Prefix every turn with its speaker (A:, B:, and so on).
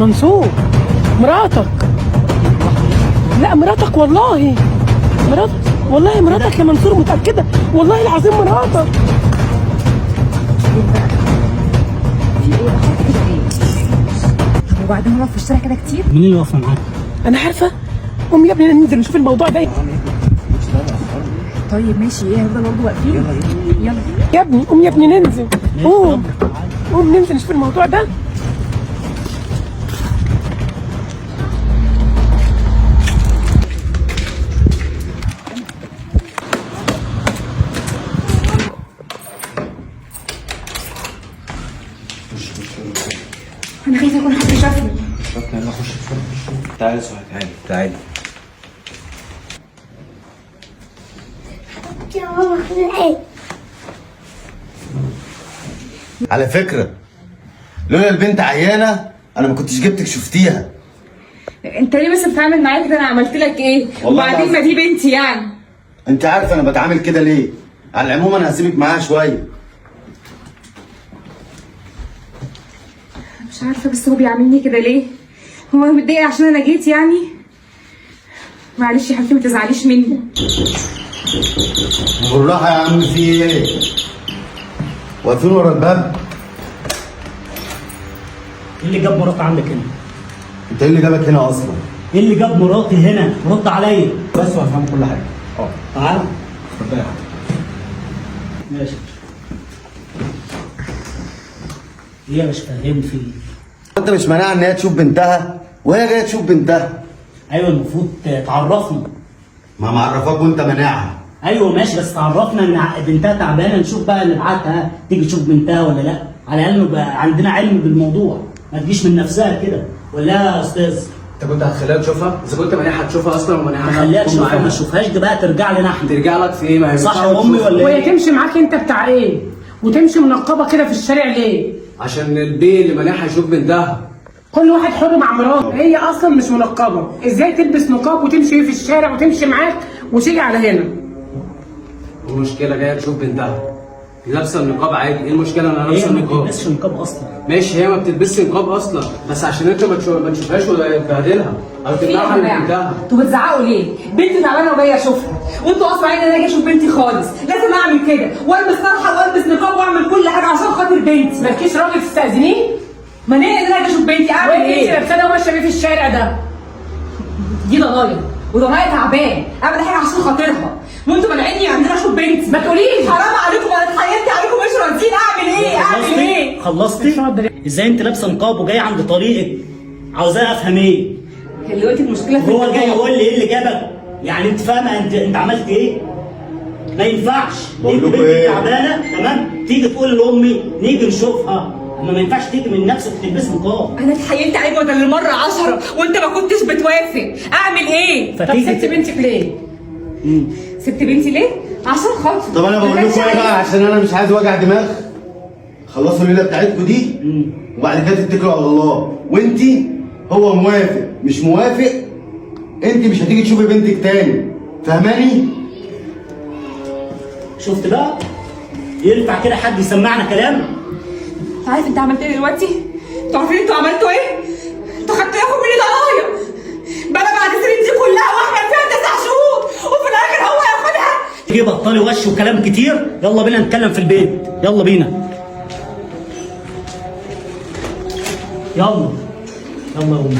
A: منصور مراتك. لا مراتك والله، مراتك والله، مراتك يا منصور، متأكدة والله العظيم مراتك.
B: طب وبعدين هنقف في الشارع كده كتير؟
C: مين اللي واقفه معاك؟
A: أنا عارفة. قوم يا ابني ننزل نشوف الموضوع ده.
B: طيب ماشي، ايه هنفضل برضه واقفين؟ يلا
A: يا ابني قوم يا ابني ننزل. قوم قوم ننزل نشوف الموضوع ده.
B: انا خايفه يكون حد شافني.
D: يلا خش تعالي تعالي تعالي.
E: على فكرة لولا البنت عيانة أنا ما كنتش جبتك شفتيها.
B: انت ليه بس بتعمل معايا كده؟ انا عملت لك ايه؟
E: والله
B: وبعدين ما دي بنتي يعني.
E: أنت عارفة أنا بتعامل كده ليه؟ على العموم أنا هسيبك معاها شوية.
B: مش عارفه بس هو بيعاملني كده ليه؟ هو متضايق عشان انا جيت يعني؟ معلش يا حبيبتي ما تزعليش مني.
E: بالراحة يا عم، في إيه؟ واقفين ورا الباب؟
C: ايه اللي جاب مراتي عندك هنا؟
E: أنت إيه اللي جابك هنا أصلا؟
C: ايه اللي جاب مراتي هنا؟ رد عليا.
D: بس وهفهم كل حاجه.
C: تعال.
D: اتفضل يا حبيبي.
C: ماشي. ايه يا مش فاهم في ايه؟
E: أنت مش مانعها إن هي تشوف بنتها وهي جاية تشوف بنتها.
C: ايوه المفروض تعرفنا.
E: ما معرفاك وأنت مانعها.
C: ايوه ماشي، بس تعرفنا ان بنتها تعبانه، نشوف بقى نبعتها تيجي تشوف بنتها ولا لا، على الاقل نبقى عندنا علم بالموضوع، ما تجيش من نفسها كده. ولا يا استاذ؟
D: انت كنت هتخليها تشوفها؟ اذا كنت مانعها تشوفها اصلا ومانعها
C: خليها تشوفها، ما تشوفهاش دي بقى ترجع لنا احنا.
D: ترجع لك في ايه؟ ما هي
C: صح
D: بتحاول
C: يا امي
D: تشوفها.
C: ولا
A: وهي
C: ايه؟
A: تمشي معاك انت بتاع ايه؟ وتمشي منقبة كده في الشارع ليه؟
D: عشان البي اللي مانعها يشوف بنتها.
A: كل واحد حر مع مراته، هي اصلا مش منقبة، ازاي تلبس نقاب وتمشي في الشارع وتمشي معاك وتيجي على هنا؟
D: المشكله جايه تشوف بنتها لابسه النقاب عادي، ايه المشكله انا
C: هي
D: لابسه
C: ما
D: النقاب؟
C: بتلبسش نقاب اصلا.
D: ماشي، هي ما بتلبسش نقاب اصلا، بس عشان انت ما تشوفهاش ولا تبهدلها او
B: في ايه يا
D: تمنعها من
B: جماعه؟
D: بنتها.
B: انتوا بتزعقوا ليه؟ بنتي تعبانه وجايه اشوفها، وانتوا اصلا عايزين انا اجي اشوف بنتي خالص، لازم اعمل كده والبس طرحه والبس نقاب واعمل كل حاجه عشان خاطر بنتي.
A: مالكيش راجل تستأذنيه؟
B: ما انا ان انا اجي اشوف بنتي اعمل
A: وانت
B: ايه؟
A: لابسه ده وماشيه بيه في الشارع ده؟
B: دي ضنايا وضنايا تعبان، اعمل حاجه عشان خاطرها، وانتوا مانعيني ان انا اشوف بنتي.
A: ما تقوليش.
B: حرام عليكم، انا اتحايلت عليكم مش راضيين، اعمل ايه؟ اعمل ايه؟
C: خلصتي؟ ازاي انت لابسه نقاب وجاي عند طريقك؟ عاوزاه افهم ايه؟
B: دلوقتي المشكله في
C: هو جاي
B: النقاب.
C: يقول لي ايه اللي جابك؟ يعني انت فاهمه انت عملت ايه؟ ما ينفعش.
E: بقول
C: انت
E: لكم
C: بنتك
E: ايه؟
C: تعبانه تمام؟ تيجي تقول لامي نيجي نشوفها، اما ما ينفعش تيجي من نفسك تلبس نقاب.
B: انا اتحايلت عليك بدل المره 10 وانت ما كنتش بتوافق، اعمل ايه؟
A: طب سبت بنتك ليه؟
B: سبت بنتي ليه؟ عشان خاطر.
E: طب أنا بقول لكم إيه بقى عشان أنا مش عايز وجع دماغ. خلصوا الليلة بتاعتكم دي وبعد كده تتكلوا على الله. وأنتي هو موافق مش موافق، أنتي مش هتيجي تشوفي بنتك تاني، فاهماني؟
C: شفت بقى؟ ينفع كده حد يسمعنا كلام؟
B: انت عارف انت عملت ايه دلوقتي؟ انتوا عارفين انتوا عملتوا ايه؟ انتوا خدتوا ياخد مني ضنايا بقى بعد السنين دي كلها واحنا فيها 9 شهور وفي الاخر هو هياخدها.
C: تيجي بطلي وش وكلام كتير، يلا بينا نتكلم في البيت، يلا بينا. يلا يلا يا امي.